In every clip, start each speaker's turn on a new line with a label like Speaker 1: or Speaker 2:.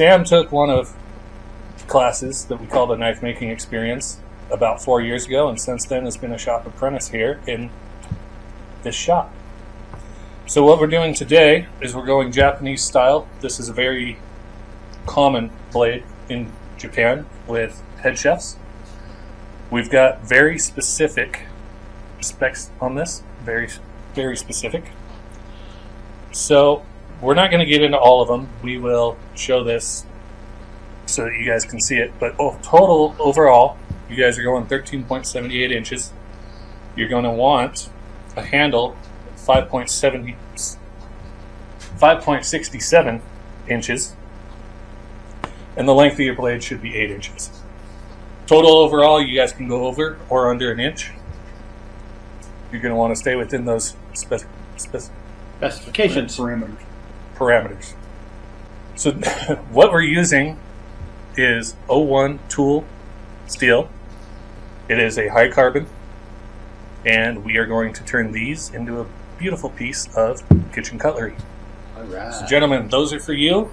Speaker 1: Sam took one of classes that we call the knife making experience about 4 years ago, and since then has been a shop apprentice here in this shop. So what we're doing today is we're going Japanese style. This is a very common blade in Japan with head chefs. We've got very specific specs on this, very specific. So we're not going to get into all of them. We will show this so that you guys can see it. But total overall, you guys are going 13.78 inches. You're going to want a handle 5.67 inches, and the length of your blade should be 8 inches. Total overall, you guys can go over or under an inch. You're going to want to stay within those
Speaker 2: specifications.
Speaker 1: Parameters. So what we're using is 01 tool steel. It is a high carbon, and we are going to turn these into a beautiful piece of kitchen cutlery.
Speaker 2: All right.
Speaker 1: So gentlemen, those are for you.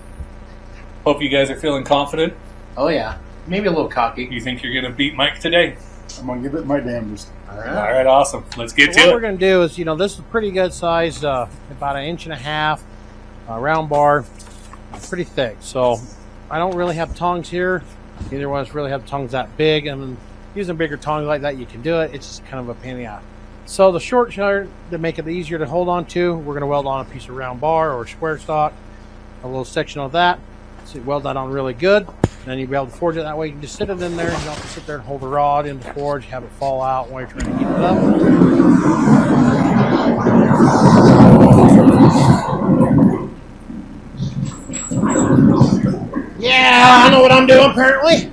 Speaker 1: Hope you guys are feeling confident.
Speaker 2: Oh yeah, maybe a little cocky.
Speaker 1: You think you're going to beat Mike today?
Speaker 3: I'm going to give it my damnedest.
Speaker 1: All right, awesome. Let's get to
Speaker 4: What
Speaker 1: it.
Speaker 4: we're going to do is, this is a pretty good size, about 1.5 inches, round bar, pretty thick. So I don't really have tongs here. Neither one of us really have tongs that big. And using bigger tongs like that, you can do it. It's just kind of a pain in the ass. So the short side, to make it easier to hold on to, we're going to weld on a piece of round bar or square stock, a little section of that. So you weld that on really good. Then you'll be able to forge it that way. You can just sit it in there. You don't have to sit there and hold the rod in the forge, have it fall out while you're trying to heat it up.
Speaker 2: Yeah, I know what I'm doing apparently.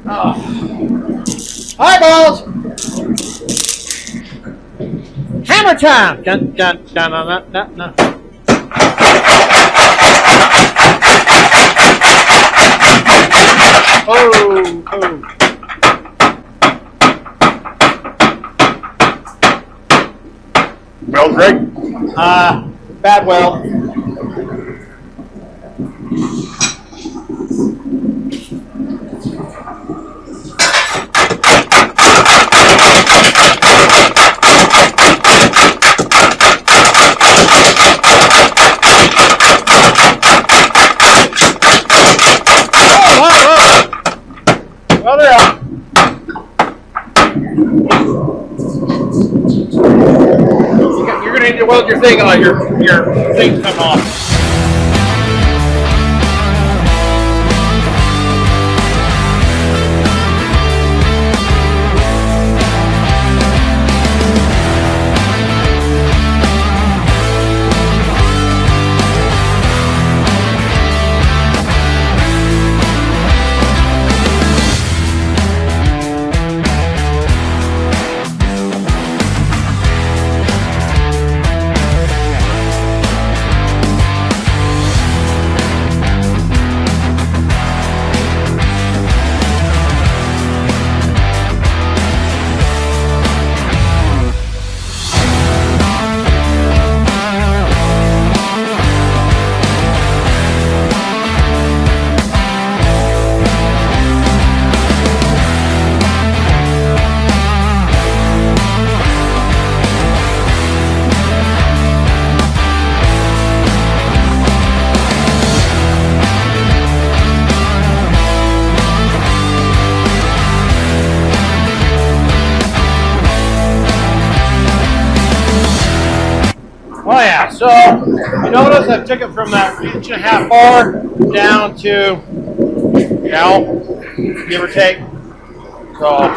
Speaker 2: Oh. Eyeballs! Hammer time! Dun, dun, dun, dun, dun, dun. Oh, oh.
Speaker 3: Well, Greg?
Speaker 2: Bad weld.
Speaker 4: Well, they're out.
Speaker 2: You're going to need to weld your thing on. Your thing's come off.
Speaker 4: Oh yeah, so you notice I took it from that 1.5 bar down to, give or take. So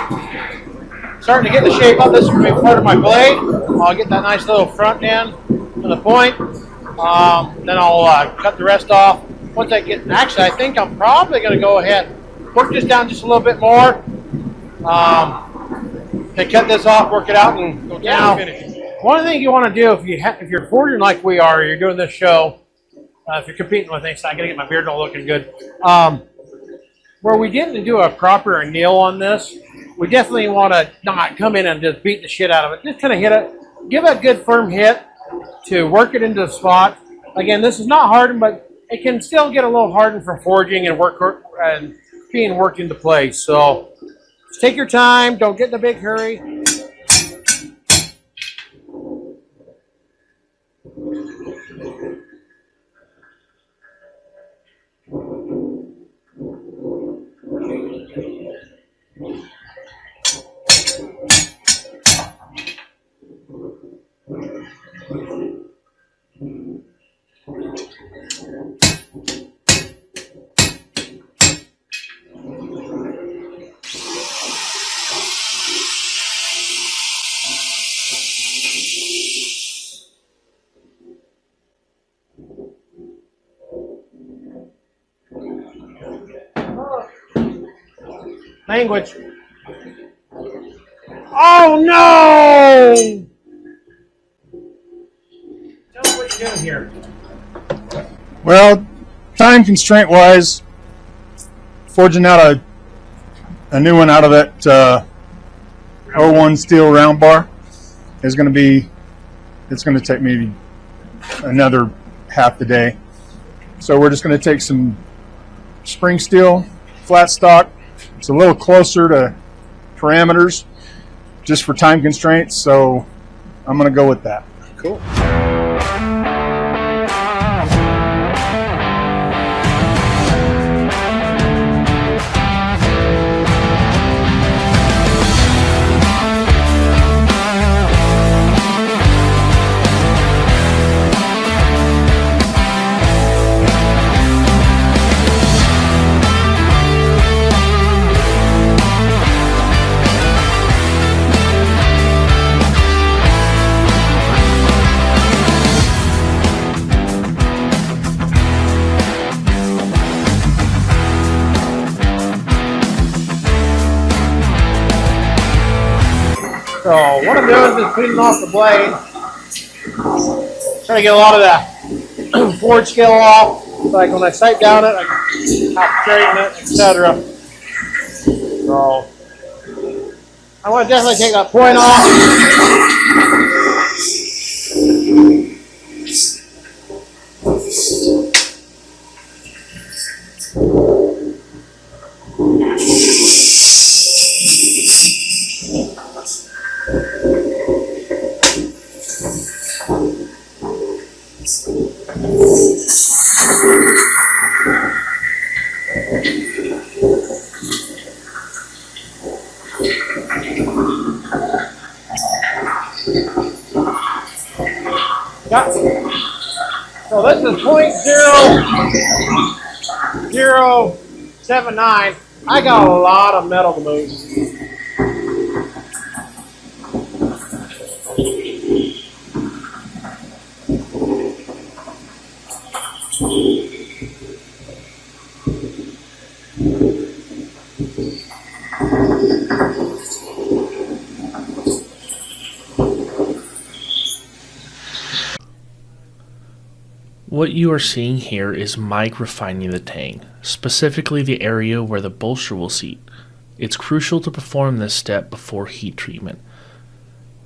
Speaker 4: starting to get the shape up. This is going to be part of my blade. I'll get that nice little front end to the point. Then I'll cut the rest off. Once I get, actually I think I'm probably going to go ahead, work this down just a little bit more. Then cut this off, work it out, and go down and finish it. One thing you want to do if you're forging like we are, you're doing this show, if you're competing with things, I got to get my beard all looking good. Where we didn't do a proper anneal on this, we definitely want to not come in and just beat the shit out of it. Just kind of hit it, give it a good firm hit to work it into the spot. Again, this is not hardened, but it can still get a little hardened for forging and and being worked into place. So just take your time. Don't get in a big hurry. Language. Oh no! Tell me what you're doing here.
Speaker 3: Well, time constraint wise, forging out a new one out of that 01 steel round bar is going to be, it's going to take me another half the day. So we're just going to take some spring steel, flat stock. It's a little closer to parameters just for time constraints, so I'm going to go with that.
Speaker 4: Cool. So what I'm doing is just cleaning off the blade. Trying to get a lot of that forge scale off. Like when I sight down it, I can help straighten it, etc. So I want to definitely take that point off. So this is .0079. I got a lot of metal to move.
Speaker 5: What you are seeing here is Mike refining the tang, specifically the area where the bolster will seat. It's crucial to perform this step before heat treatment.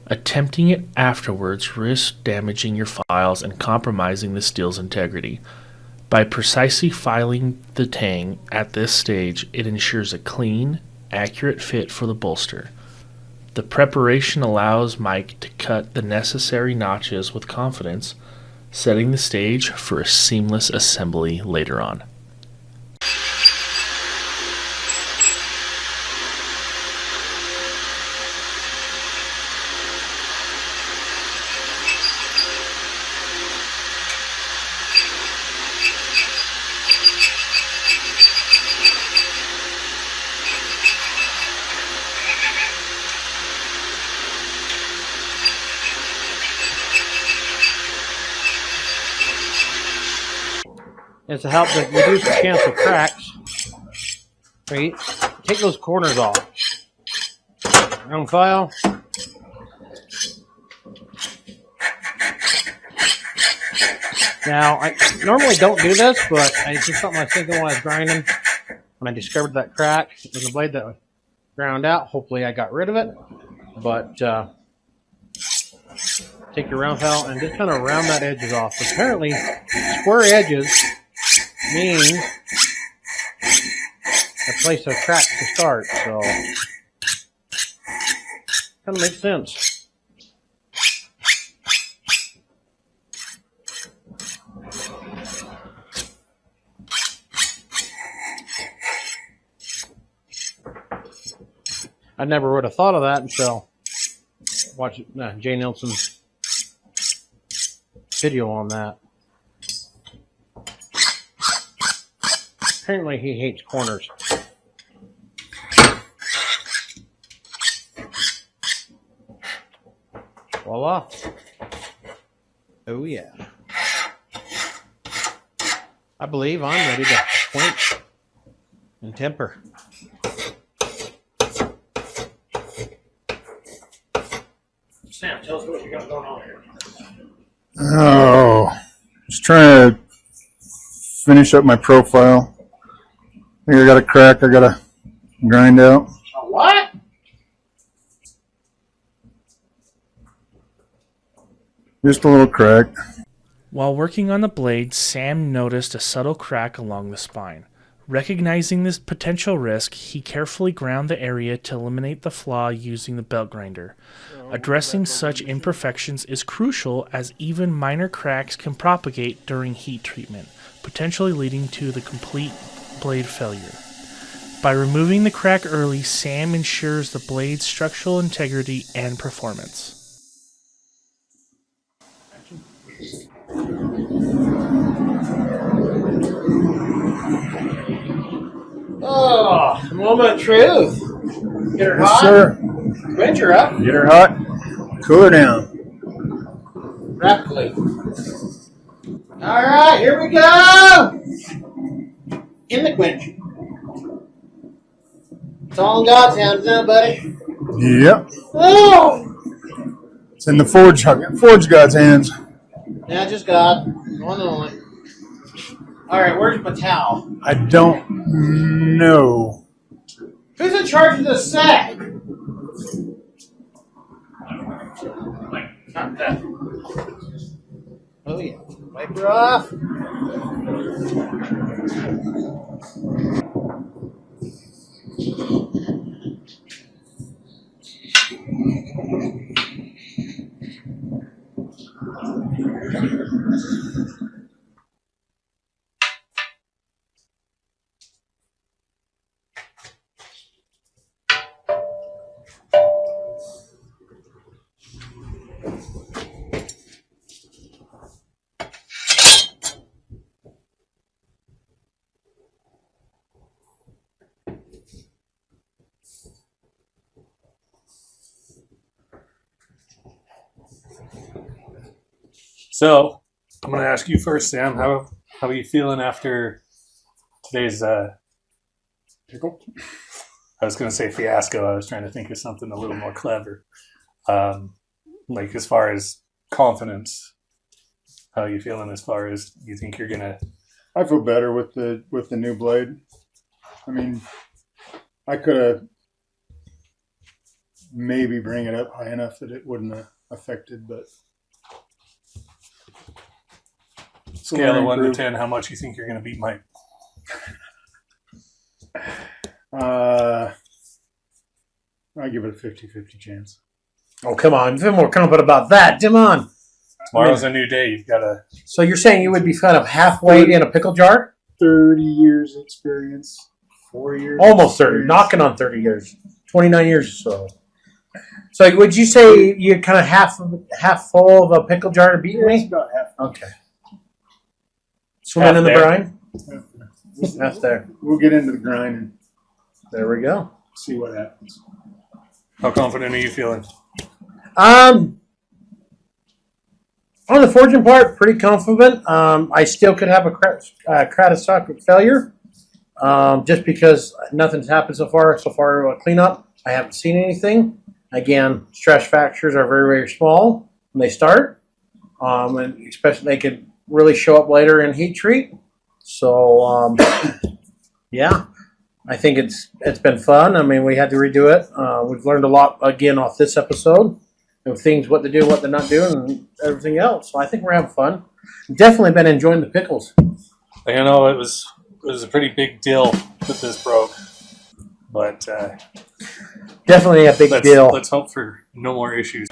Speaker 5: Attempting it afterwards risks damaging your files and compromising the steel's integrity. By precisely filing the tang at this stage, it ensures a clean, accurate fit for the bolster. The preparation allows Mike to cut the necessary notches with confidence, setting the stage for a seamless assembly later on.
Speaker 4: Is to help to reduce the chance of cracks. Right? Take those corners off. Round file. Now, I normally don't do this, but it's just something I was thinking when I was grinding. When I discovered that crack in the blade that ground out. Hopefully I got rid of it. But take your round file and just kind of round that edges off. Apparently, square edges mean a place of crack to start. So, kind of makes sense. I never would have thought of that until watching Jay Nelson's video on that. Apparently he hates corners. Voila. Oh yeah. I believe I'm ready to quench and temper. Sam, tell us what you got going on here.
Speaker 3: Oh, just trying to finish up my profile. I think I got a crack I got to grind out.
Speaker 4: A what?
Speaker 3: Just a little crack.
Speaker 5: While working on the blade, Sam noticed a subtle crack along the spine. Recognizing this potential risk, he carefully ground the area to eliminate the flaw using the belt grinder. Addressing such imperfections is crucial as even minor cracks can propagate during heat treatment, potentially leading to the complete blade failure. By removing the crack early, Sam ensures the blade's structural integrity and performance.
Speaker 4: Oh, the moment of truth. Get her
Speaker 3: Yes,
Speaker 4: hot.
Speaker 3: sir.
Speaker 4: Quench her up
Speaker 3: Get her hot. Cool her down.
Speaker 4: rapidly. All right, here we go. In the quench. It's all in God's hands now, buddy.
Speaker 3: Yep.
Speaker 4: Oh!
Speaker 3: It's in the Forge God's hands.
Speaker 4: Yeah, just God. One and only. All right, where's my towel?
Speaker 3: I don't know.
Speaker 4: Who's in charge of the set? Not that. Oh, yeah. Wipe her off.
Speaker 1: So, I'm going to ask you first, Sam. How are you feeling after today's
Speaker 3: Pickle?
Speaker 1: I was going to say fiasco. I was trying to think of something a little more clever. Like as far as confidence, how are you feeling as far as you think you're going to...
Speaker 3: I feel better with the new blade. I mean, I could have maybe bring it up high enough that it wouldn't have affected, but
Speaker 1: Scale of 1 to 10, how much you think you're going to beat Mike?
Speaker 3: I give it a 50-50 chance.
Speaker 4: Oh, come on. Feel more confident about that. Come on.
Speaker 1: Tomorrow's a new day. You've got to...
Speaker 4: So you're saying you would be kind of halfway in a pickle jar?
Speaker 3: 30 years experience. 4 years.
Speaker 4: Almost 30.
Speaker 3: experience.
Speaker 4: Knocking on 30 years. 29 years or so. So would you say you're kind of half full of a pickle jar to beat
Speaker 3: Yeah, it's
Speaker 4: me?
Speaker 3: about half.
Speaker 4: Okay. Swimming
Speaker 1: Half
Speaker 4: in the
Speaker 1: there.
Speaker 4: brine?
Speaker 3: Half.
Speaker 4: Half there.
Speaker 3: We'll get into the grind and
Speaker 4: There we go.
Speaker 3: see what happens.
Speaker 1: How confident are you feeling?
Speaker 4: On the forging part, pretty confident. I still could have a catastrophic failure, just because nothing's happened so far. So far, cleanup, I haven't seen anything. Again, stress fractures are very, very small when they start, and especially they could really show up later in heat treat. So, yeah, I think it's been fun. I mean, we had to redo it. We've learned a lot again off this episode of things, what to do, what to not do, and everything else. So I think we're having fun. Definitely been enjoying the pickles.
Speaker 1: You know, it was a pretty big deal that this broke, but
Speaker 4: Definitely a big deal.
Speaker 1: Let's hope for no more issues.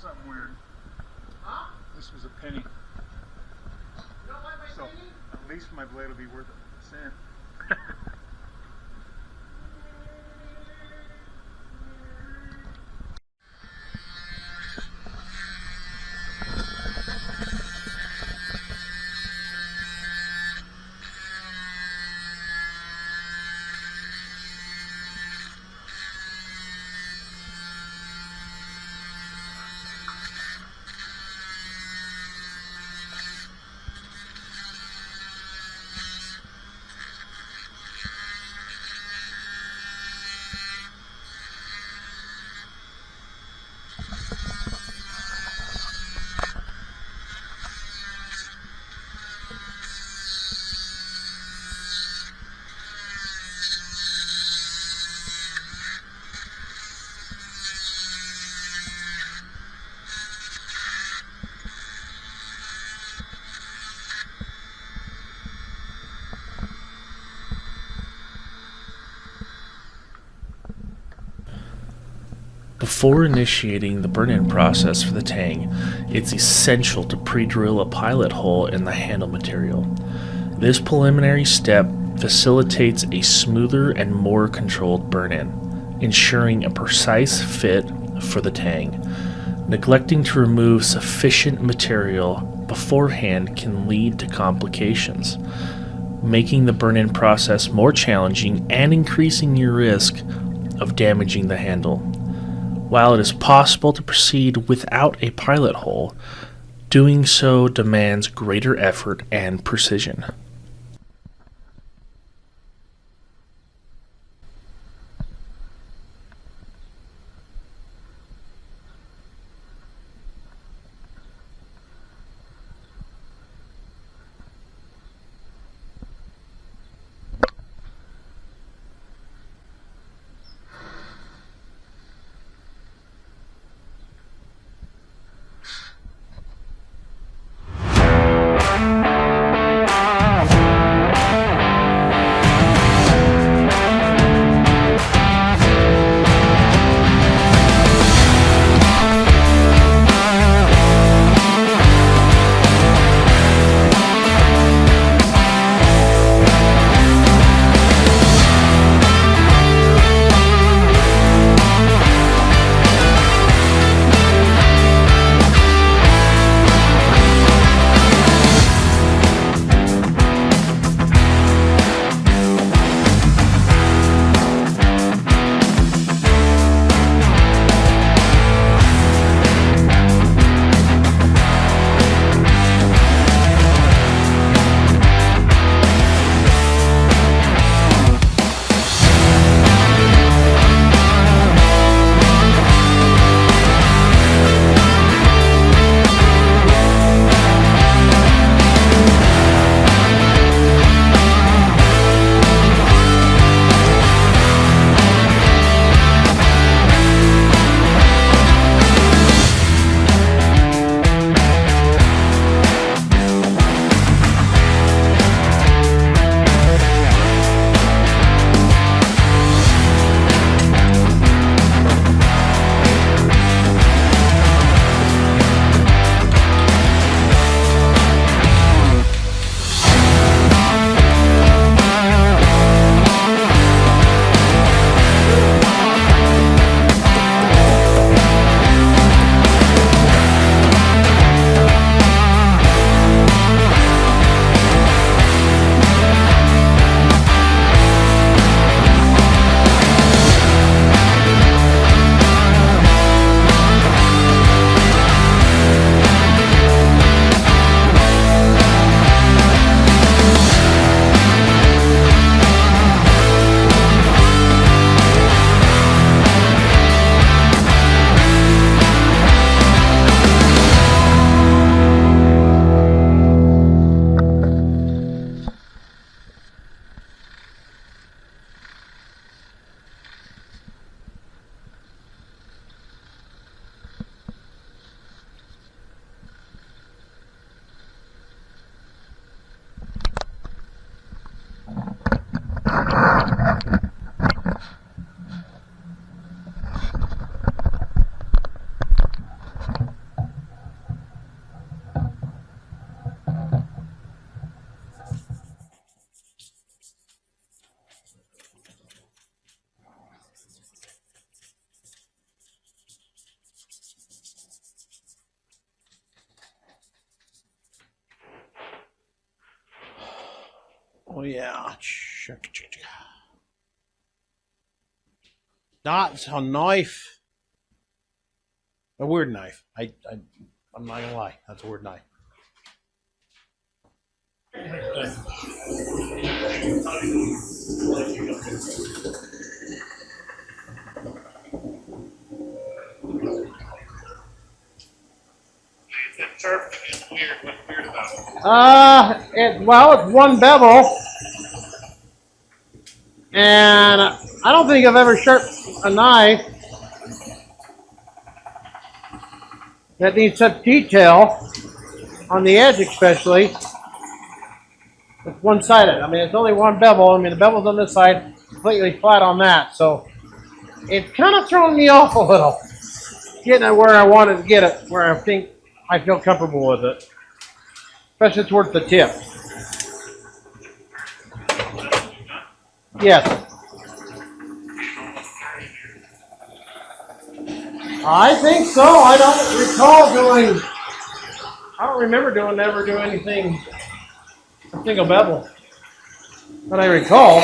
Speaker 3: Something weird. Huh? This was a penny.
Speaker 4: You don't like my
Speaker 3: So
Speaker 4: penny?
Speaker 3: at least my blade will be worth a cent.
Speaker 5: Before initiating the burn-in process for the tang, it's essential to pre-drill a pilot hole in the handle material. This preliminary step facilitates a smoother and more controlled burn-in, ensuring a precise fit for the tang. Neglecting to remove sufficient material beforehand can lead to complications, making the burn-in process more challenging and increasing your risk of damaging the handle. While it is possible to proceed without a pilot hole, doing so demands greater effort and precision.
Speaker 4: Oh yeah. That's a knife. A weird knife. I'm not gonna lie. That's a weird knife.
Speaker 2: It's sharp and weird. What's weird about it?
Speaker 4: Well, it's one bevel, and I don't think I've ever sharpened a knife that needs such detail on the edge, especially. It's one-sided. I mean, it's only one bevel. I mean, the bevel's on this side, completely flat on that. So it's kind of throwing me off a little, getting it where I wanted to get it, where I think I feel comfortable with it, especially towards the tip. Yes. I think so. I don't recall doing I don't remember never doing anything single bevel. But I recall.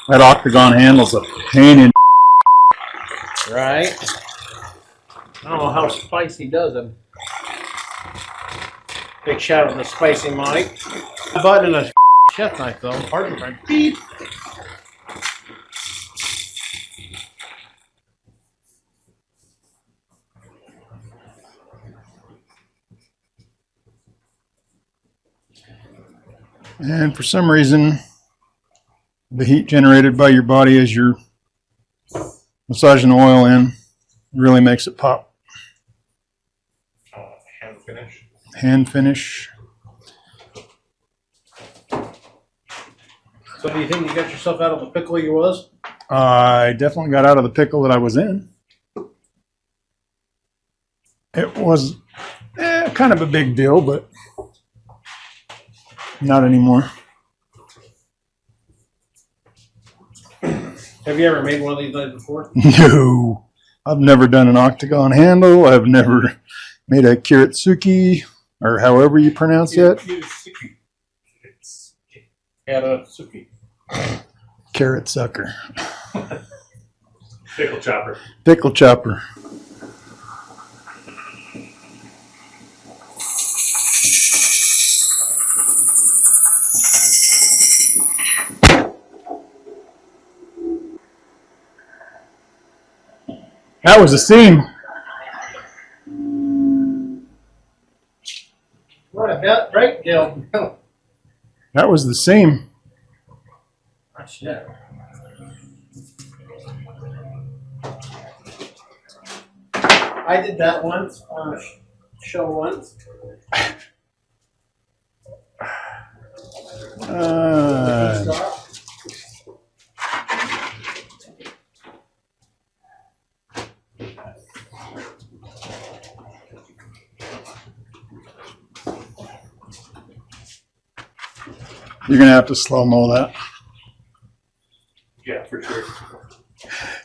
Speaker 3: That octagon handle's a pain in.
Speaker 4: Right. I don't know how spicy does them. Big shout out to the spicy Mike. A button and a chef knife though. Pardon me. Beep.
Speaker 3: And for some reason, the heat generated by your body as you're massaging the oil in really makes it pop.
Speaker 2: Hand finish.
Speaker 3: Hand finish.
Speaker 4: So do you think you got yourself out of the pickle you was?
Speaker 3: I definitely got out of the pickle that I was in. It was kind of a big deal, but not anymore.
Speaker 4: Have you ever made one of these knives before?
Speaker 3: No. I've never done an octagon handle. I've never made a kiritsuki, or however you pronounce it.
Speaker 4: Kiritsuki.
Speaker 3: Carrot sucker.
Speaker 1: Pickle chopper.
Speaker 3: Pickle chopper. That was a seam.
Speaker 4: What about break, Dill?
Speaker 3: That was the seam.
Speaker 4: Oh, shit. I did that once on a show once.
Speaker 3: You're going to have to slow-mo that.
Speaker 1: Yeah, for sure.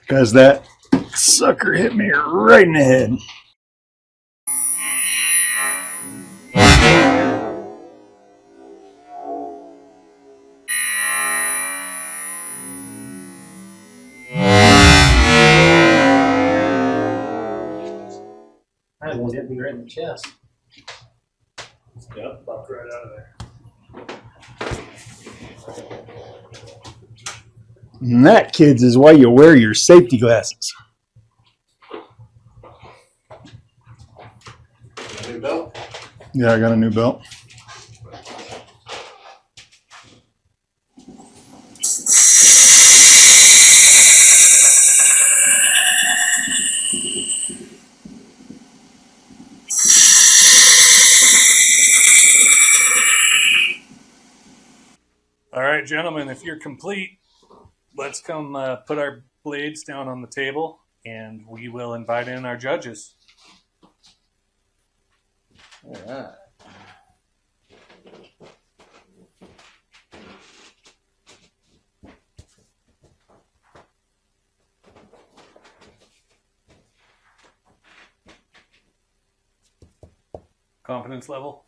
Speaker 3: Because that sucker hit me right in the head.
Speaker 4: That one hit me right in the chest.
Speaker 1: Yep, popped right out of there.
Speaker 3: And that, kids, is why you wear your safety glasses.
Speaker 2: New belt.
Speaker 3: Yeah, I got a new belt.
Speaker 1: All right, gentlemen, if you're complete, let's come put our blades down on the table, and we will invite in our judges.
Speaker 4: All right.
Speaker 1: Confidence level?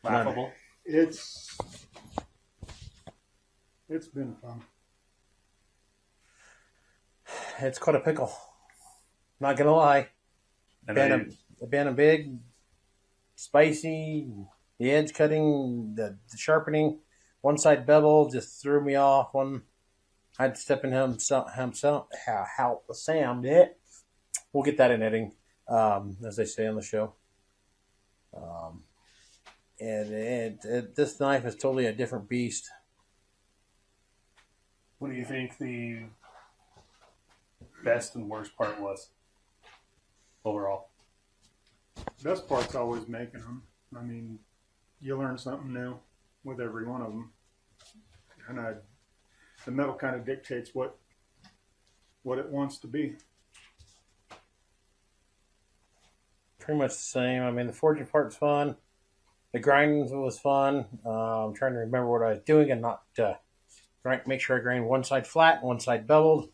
Speaker 1: Laughable?
Speaker 3: It's been fun.
Speaker 4: It's quite a pickle. Not gonna lie. Been a big, spicy, the edge cutting, the sharpening, one side bevel just threw me off. I had to step in himself help Sam. Yeah. We'll get that in editing, as they say on the show. And this knife is totally a different beast.
Speaker 1: What do you think the best and worst part was overall?
Speaker 3: Best part's always making them. I mean, you learn something new with every one of them. And the metal kind of dictates what it wants to be.
Speaker 4: Pretty much the same. I mean, the forging part's fun. The grinding was fun. I'm trying to remember what I was doing and not make sure I grind one side flat, one side beveled.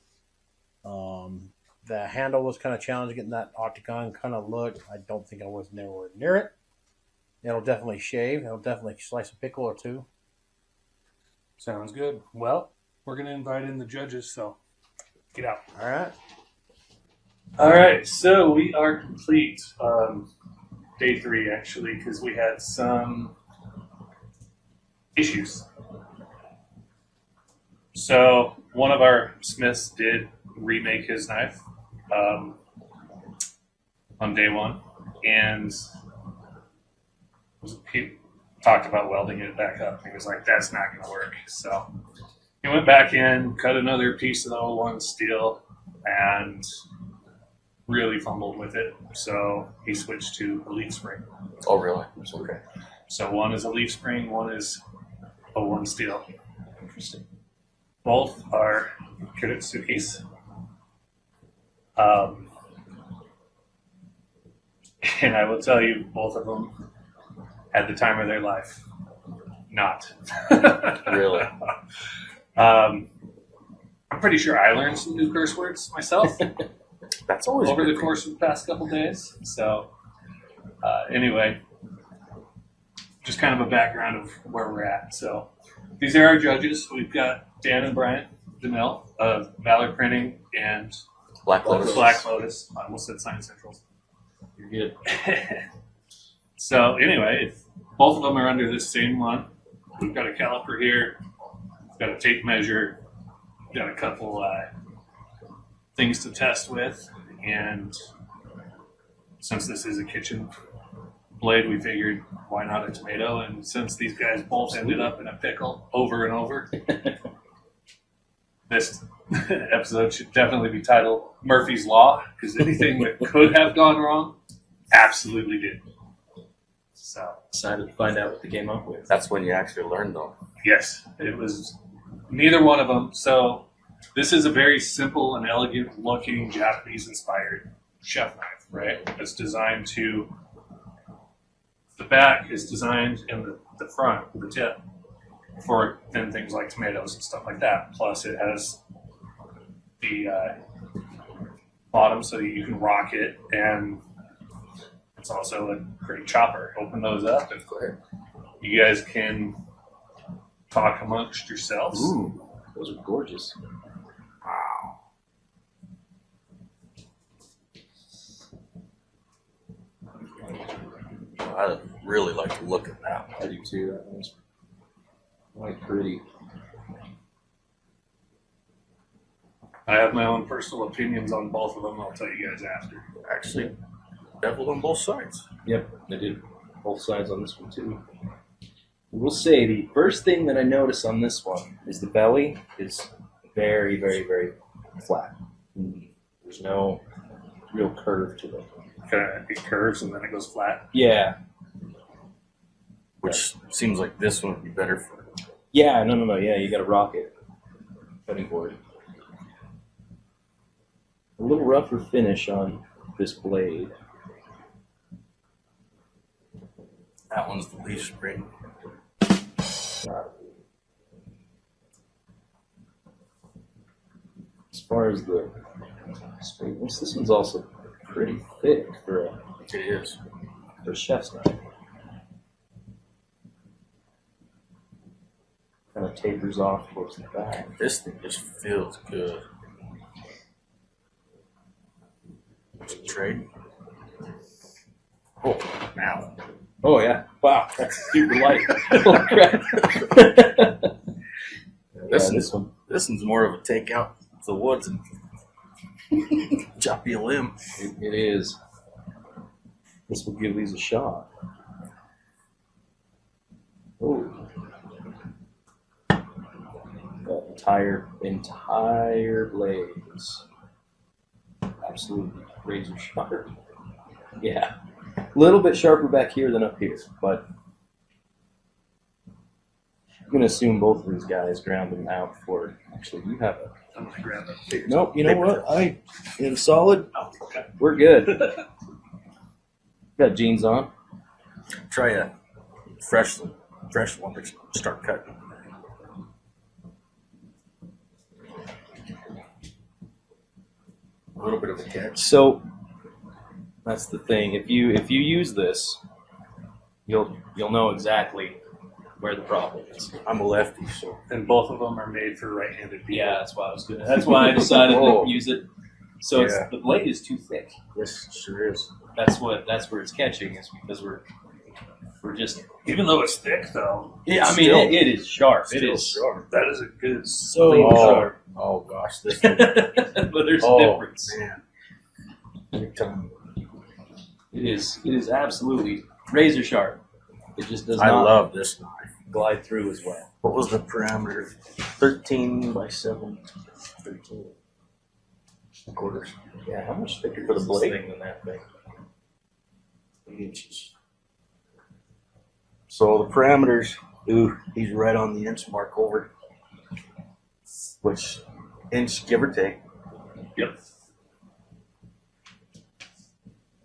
Speaker 4: The handle was kind of challenging, getting that octagon kind of look. I don't think I was nowhere near it. It'll definitely shave. It'll definitely slice a pickle or two.
Speaker 1: Sounds good. Well, we're going to invite in the judges, so get out.
Speaker 4: All right.
Speaker 1: All right, so we are complete. Day 3, actually, because we had some issues. So one of our smiths did remake his knife on day 1, and he talked about welding it back up. He was like, that's not going to work. So he went back in, cut another piece of the 01 steel, and really fumbled with it. So he switched to a leaf spring.
Speaker 6: Oh, really? Okay.
Speaker 1: So one is a leaf spring, one is 01 steel.
Speaker 6: Interesting.
Speaker 1: Both are Kuritsukis. And I will tell you, both of them had the time of their life. Not.
Speaker 6: Really?
Speaker 1: I'm pretty sure I learned some new curse words myself
Speaker 6: That's always
Speaker 1: over
Speaker 6: good.
Speaker 1: the course of the past couple days. So, anyway, just kind of a background of where we're at. So, these are our judges. We've got Dan and Bryant DeMille of Valor Printing and
Speaker 6: Black Lotus.
Speaker 1: Black Lotus. I almost said Science Centrals.
Speaker 6: You're good.
Speaker 1: So anyway, both of them are under this same one. We've got a caliper here. We've got a tape measure. We've got a couple things to test with. And since this is a kitchen blade, we figured why not a tomato? And since these guys both ended up in a pickle over and over, this episode should definitely be titled Murphy's Law, because anything that could have gone wrong absolutely did. So,
Speaker 7: Excited to find out what they came up with.
Speaker 6: That's when you actually learn, though.
Speaker 1: yes, it was neither one of them. So, this is a very simple and elegant looking Japanese inspired chef knife, right? It's designed to, the back is designed in the front, the tip, for thin things like tomatoes and stuff like that. Plus, it has the bottom so you can rock it, and it's also a great chopper. Open those up, and
Speaker 6: Go ahead.
Speaker 1: you guys can talk amongst yourselves.
Speaker 7: Ooh, those are gorgeous.
Speaker 6: Wow. I really like to look at that.
Speaker 7: I do too. That one's quite pretty.
Speaker 1: I have my own personal opinions on both of them. I'll tell you guys after.
Speaker 6: Actually, devil on both sides.
Speaker 7: Yep, they did both sides on this one too. We'll say the first thing that I notice on this one is the belly is very, very, very flat. There's no real curve to it.
Speaker 1: It curves and then it goes flat.
Speaker 7: Yeah.
Speaker 6: Which seems like this one would be better for.
Speaker 7: Yeah, no. Yeah, you got to rock it. Cutting board. A little rougher finish on this blade.
Speaker 6: That one's the leaf spring.
Speaker 7: As far as the straightness, this one's also pretty thick for
Speaker 6: It is.
Speaker 7: a chef's knife. Kind of tapers off towards the back.
Speaker 6: This thing just feels good. What's the trade? Oh, now.
Speaker 7: Oh yeah! Wow, that's super light. Holy crap!
Speaker 6: This one's more of a takeout of the woods and chop you a limb.
Speaker 7: It is. This will give these a shot. Oh. That entire blades. Absolutely razor sharp. Yeah. A little bit sharper back here than up here, but I'm going to assume both of these guys ground them out before. Actually, you have a.
Speaker 1: I'm going to grab that.
Speaker 7: Nope, you know what? I am solid.
Speaker 1: Oh, okay.
Speaker 7: We're good. Got jeans on.
Speaker 6: Try a fresh one to start cutting. A little bit of a catch.
Speaker 7: So that's the thing. If you use this, you'll know exactly where the problem is.
Speaker 6: I'm a lefty, so
Speaker 1: And both of them are made for right-handed people.
Speaker 7: Yeah, that's why I was good. That's why I decided
Speaker 6: Oh.
Speaker 7: to use it. So
Speaker 6: Yeah.
Speaker 7: the blade is too thick.
Speaker 6: this sure is.
Speaker 7: That's where it's catching, is because we're just.
Speaker 1: Even though it's thick, though,
Speaker 7: Yeah, I mean it is sharp. It
Speaker 6: Still
Speaker 7: is
Speaker 6: sharp.
Speaker 1: that is a good.
Speaker 7: so
Speaker 1: clean
Speaker 7: sharp.
Speaker 6: Oh gosh, this
Speaker 7: but there's a
Speaker 6: oh
Speaker 7: difference.
Speaker 6: man, big time.
Speaker 7: It is absolutely razor sharp. It just does
Speaker 6: I
Speaker 7: not
Speaker 6: love this knife.
Speaker 7: glide through as well.
Speaker 6: What was the parameter? 13 by 7. 13 quarters.
Speaker 7: Yeah, how much thicker
Speaker 6: For the
Speaker 7: is
Speaker 6: blade?
Speaker 7: this thing than that thing?
Speaker 6: 8 inches. So the parameters, ooh, he's right on the inch mark over. Which, inch give or take.
Speaker 1: Yep.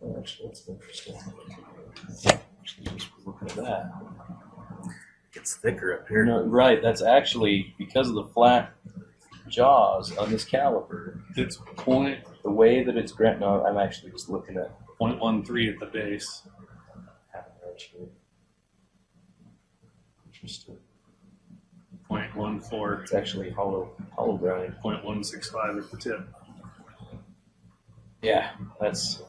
Speaker 7: That's interesting. Just looking at that.
Speaker 6: It's thicker up here.
Speaker 7: No, right, that's actually because of the flat jaws on this caliper.
Speaker 1: It's point
Speaker 7: The way that it's no, I'm actually just looking at
Speaker 1: 0.13 at the base.
Speaker 7: Interesting.
Speaker 1: 0.14,
Speaker 7: It's actually hollow grind.
Speaker 1: 0.165 at the tip.
Speaker 7: Yeah, that's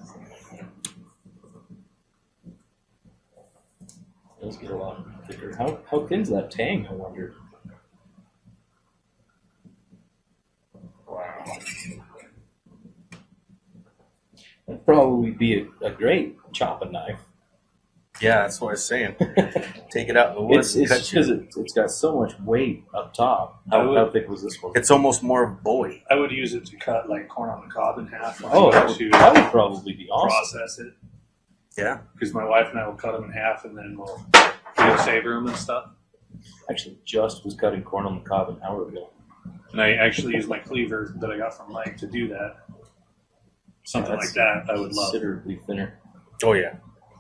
Speaker 7: does get a lot thicker. How thin's that tang, I wonder? Wow. That'd probably be a great chopping knife.
Speaker 6: Yeah, that's what I was saying. Take it out in the woods
Speaker 7: It's
Speaker 6: and cut
Speaker 7: because
Speaker 6: you.
Speaker 7: it's got so much weight up top.
Speaker 1: I would-
Speaker 7: How thick was this one?
Speaker 6: It's almost more of a bowie.
Speaker 1: I would use it to cut like corn on the cob in half.
Speaker 7: Oh, that would probably be awesome.
Speaker 1: process it.
Speaker 6: Yeah.
Speaker 1: Because my wife and I will cut them in half and then we'll savor them and stuff.
Speaker 7: Actually, just was cutting corn on the cob an hour ago.
Speaker 1: And I actually use my cleaver that I got from Mike to do that. Something like that, I would love.
Speaker 7: Considerably thinner.
Speaker 6: Oh yeah.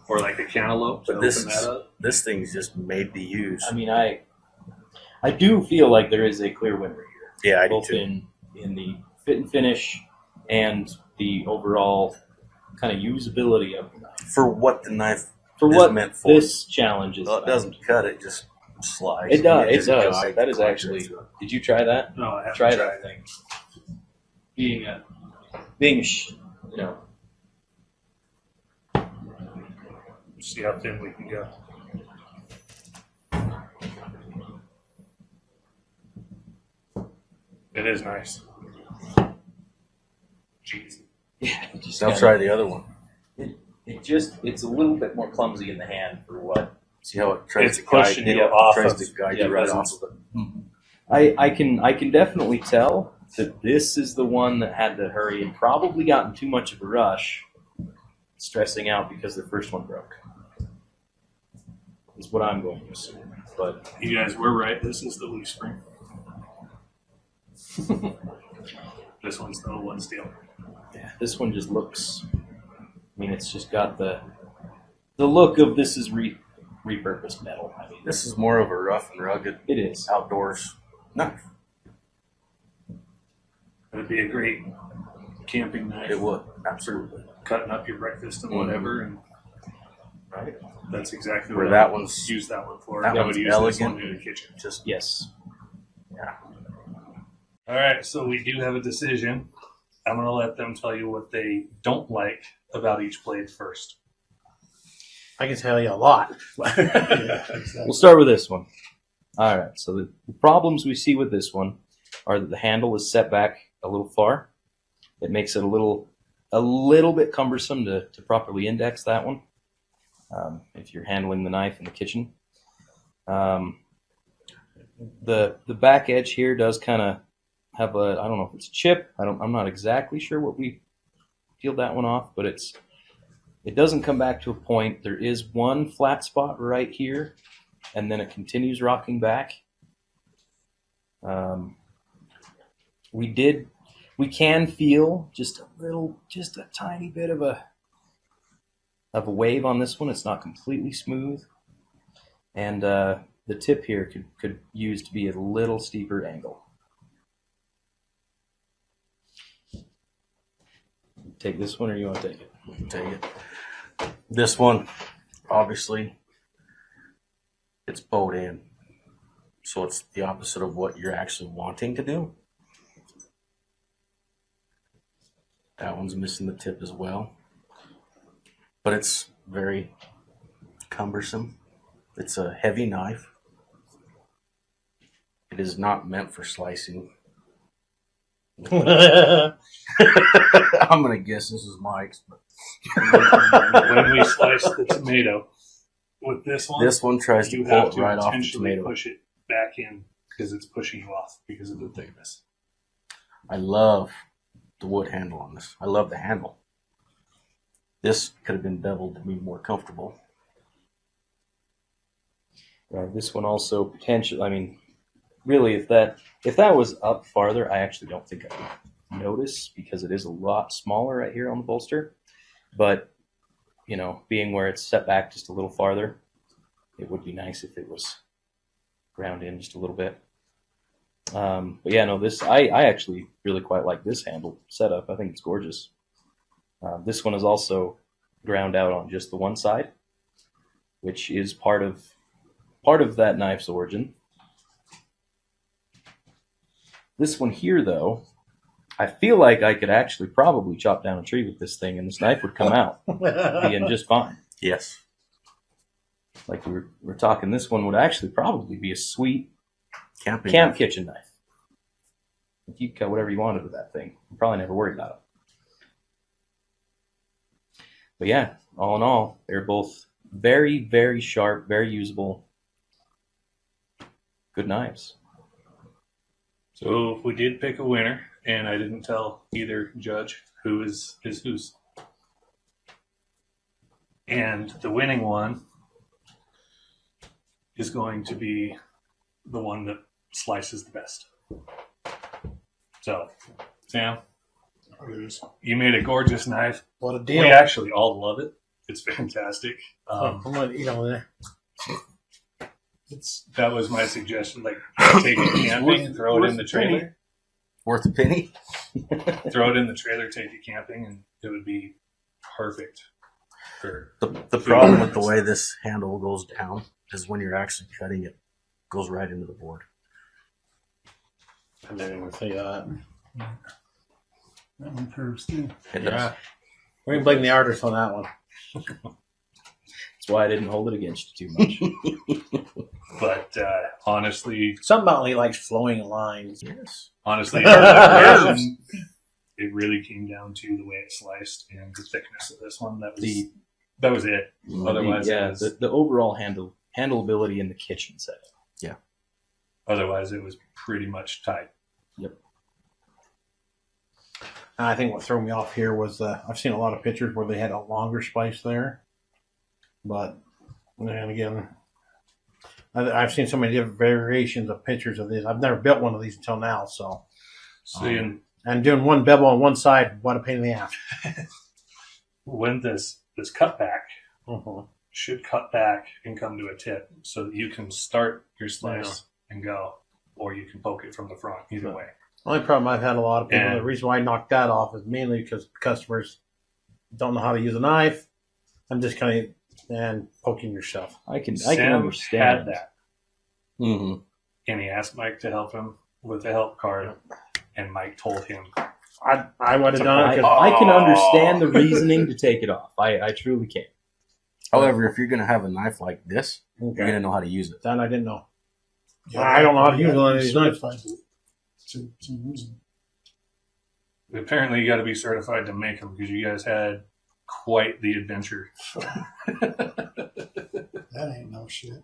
Speaker 1: Or like a cantaloupe to
Speaker 6: But this
Speaker 1: open that up.
Speaker 6: this thing's just made to use.
Speaker 7: I mean, I do feel like there is a clear winner here,
Speaker 6: Yeah, I do
Speaker 7: both
Speaker 6: too.
Speaker 7: in the fit and finish and the overall kind of usability of the knife.
Speaker 6: For what the knife
Speaker 7: For
Speaker 6: is
Speaker 7: what
Speaker 6: meant for.
Speaker 7: this challenge is,
Speaker 6: Well, it
Speaker 7: about.
Speaker 6: doesn't cut; it just slides.
Speaker 7: It does.
Speaker 6: You
Speaker 7: It
Speaker 6: just
Speaker 7: does.
Speaker 6: guide-
Speaker 7: That is
Speaker 6: guide
Speaker 7: actually.
Speaker 6: into it.
Speaker 7: Did you try that?
Speaker 1: No, I haven't
Speaker 7: Try
Speaker 1: tried
Speaker 7: that thing. Being a, you know,
Speaker 1: See how thin we can go. It is nice. Jeez.
Speaker 7: yeah, it just
Speaker 6: Now
Speaker 7: kinda-
Speaker 6: try the other one.
Speaker 7: it's a little bit more clumsy in the hand for what
Speaker 6: See how it tries
Speaker 1: It's
Speaker 6: to guide
Speaker 1: pushing
Speaker 6: you.
Speaker 1: you off
Speaker 6: Tries
Speaker 1: of-
Speaker 6: to guide
Speaker 7: yeah,
Speaker 6: you right
Speaker 1: presence.
Speaker 6: off of it.
Speaker 7: I can definitely tell that this is the one that had to hurry and probably got in too much of a rush, stressing out because the first one broke. Is what I'm going to assume. But
Speaker 1: You guys were right. This is the leaf spring. This one's the one steel.
Speaker 7: yeah, this one just looks. I mean, it's just got the look of this is repurposed metal. I mean,
Speaker 6: This is more of a rough and rugged
Speaker 7: it is.
Speaker 6: outdoors knife.
Speaker 1: It'd be a great camping knife.
Speaker 6: It would absolutely.
Speaker 1: Cutting up your breakfast and
Speaker 6: Mhm.
Speaker 1: whatever, and
Speaker 6: Right.
Speaker 1: that's exactly
Speaker 6: Where
Speaker 1: what
Speaker 6: that
Speaker 1: I would
Speaker 6: one's
Speaker 1: use that one for.
Speaker 6: that
Speaker 1: I would
Speaker 6: one's
Speaker 1: use this
Speaker 6: elegant.
Speaker 1: one in the kitchen.
Speaker 6: Just
Speaker 7: Yes.
Speaker 1: All right, so we do have a decision. I'm going to let them tell you what they don't like about each blade first.
Speaker 4: I can tell you a lot.
Speaker 7: We'll start with this one. All right. So the problems we see with this one are that the handle is set back a little far. It makes it a little bit cumbersome to properly index that one if you're handling the knife in the kitchen. The back edge here does kind of have a, I don't know if it's a chip. I'm not exactly sure what we peeled that one off, but it doesn't come back to a point. There is one flat spot right here, and then it continues rocking back. We can feel just a tiny bit of a wave on this one. It's not completely smooth, and the tip here could use to be a little steeper angle. Take this one, or you want to take it?
Speaker 6: Take it. This one, obviously, it's bowed in. So it's the opposite of what you're actually wanting to do. That one's missing the tip as well. But it's very cumbersome. It's a heavy knife. It is not meant for slicing. I'm going to guess this is Mike's. But
Speaker 1: When we slice the tomato with this one
Speaker 6: tries to
Speaker 1: you
Speaker 6: pull
Speaker 1: have
Speaker 6: it
Speaker 1: to
Speaker 6: right off the
Speaker 1: intentionally
Speaker 6: tomato.
Speaker 1: push it back in because it's pushing you off because of the thickness.
Speaker 6: I love the wood handle on this. I love the handle. This could have been beveled to be more comfortable.
Speaker 7: Right. This one also potentially. I mean, really, if that was up farther, I actually don't think I would notice because it is a lot smaller right here on the bolster. But you know, being where it's set back just a little farther, it would be nice if it was ground in just a little bit. But yeah, no, this I actually really quite like this handle setup. I think it's gorgeous. This one is also ground out on just the one side, which is part of that knife's origin. This one here, though, I feel like I could actually probably chop down a tree with this thing, and this knife would come out being just fine.
Speaker 6: Yes.
Speaker 7: Like we're talking, this one would actually probably be a sweet camp
Speaker 6: knife.
Speaker 7: kitchen knife. You could cut whatever you wanted with that thing. You probably never worry about it. But yeah, all in all, they're both very, very sharp, very usable, good knives.
Speaker 1: So if we did pick a winner, and I didn't tell either judge who is whose, and the winning one is going to be the one that slices the best. So, Sam, you made a gorgeous knife.
Speaker 4: What a deal.
Speaker 1: We actually all love it. It's fantastic.
Speaker 4: I'm going to eat over there.
Speaker 1: That was my suggestion. Like, take it camping, throw it in the trailer.
Speaker 6: Worth a penny?
Speaker 1: Throw it in the trailer, take it camping, and it would be perfect for
Speaker 6: The problem with the way this handle goes down is when you're actually cutting it, goes right into the board.
Speaker 4: I didn't even think of that.
Speaker 3: That one curves too.
Speaker 6: It does.
Speaker 4: We can blame the artist on that one.
Speaker 7: That's why I didn't hold it against you too much.
Speaker 1: But honestly,
Speaker 4: Something about he likes flowing lines.
Speaker 6: Yes.
Speaker 1: honestly, it really came down to the way it sliced and the thickness of this one. That was it. Otherwise,
Speaker 7: yeah,
Speaker 1: it was,
Speaker 7: the overall handleability in the kitchen set.
Speaker 1: otherwise it was pretty much tight.
Speaker 7: Yep.
Speaker 4: And I think what threw me off here was I've seen a lot of pictures where they had a longer splice there, but then again, I've seen so many different variations of pictures of these. I've never built one of these until now, so.
Speaker 1: Seeing
Speaker 4: And doing one bevel on one side, what a pain in the ass.
Speaker 1: when this cutback should cut back and come to a tip, so that you can start your slice and go, or you can poke it from the front. Either way.
Speaker 4: Only problem I've had a lot of people.
Speaker 1: And-
Speaker 4: The reason why I knocked that off is mainly because customers don't know how to use a knife. I'm just kind of and poking yourself.
Speaker 7: I can
Speaker 1: Sam
Speaker 7: understand
Speaker 1: had that,
Speaker 6: Mm-hmm.
Speaker 1: and he asked Mike to help him with the help card, and Mike told him,
Speaker 4: I would have done it. 'Cause
Speaker 7: I can understand the reasoning to take it off. I truly can.
Speaker 6: However, if you're going to have a knife like this,
Speaker 4: Okay.
Speaker 6: you're going to know how to use it.
Speaker 4: That I didn't know. I don't know how to use one of these knives.
Speaker 3: To use them.
Speaker 1: apparently you got to be certified to make them because you guys had quite the adventure.
Speaker 3: That ain't no shit.